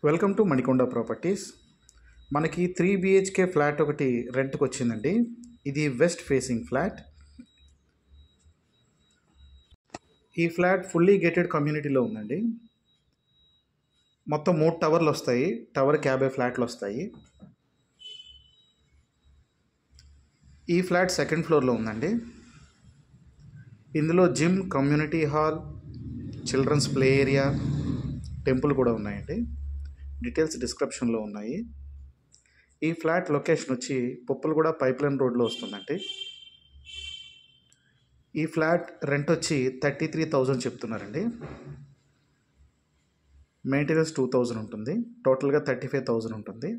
Welcome to Manikonda properties. మనకి 3 BHK flat ఒకటి రెంట్కి వచ్చిందండి. ఇది వెస్ట్ ఫేసింగ్ ఫ్లాట్. ఈ ఫ్లాట్ ఫుల్లీ గేటెడ్ కమ్యూనిటీలో ఉందండి. మొత్తం 3 టవర్లు వస్తాయి. టవర్కి 50 ఫ్లాట్లు వస్తాయి. ఈ ఫ్లాట్ సెకండ్ ఫ్లోర్లో ఉందండి. ఇందులో gym, community hall, children's play area, temple కూడా ఉన్నాయండి. డీటెయిల్స్ డిస్క్రిప్షన్లో ఉన్నాయి. ఈ ఫ్లాట్ లొకేషన్ వచ్చి పుప్పలగూడ పైప్లైన్ రోడ్లో వస్తుందండి. ఈ ఫ్లాట్ రెంట్ వచ్చి 33,000 చెప్తున్నారండి. మెయింటెనెన్స్ 2,000 ఉంటుంది. టోటల్గా 35,000 ఉంటుంది.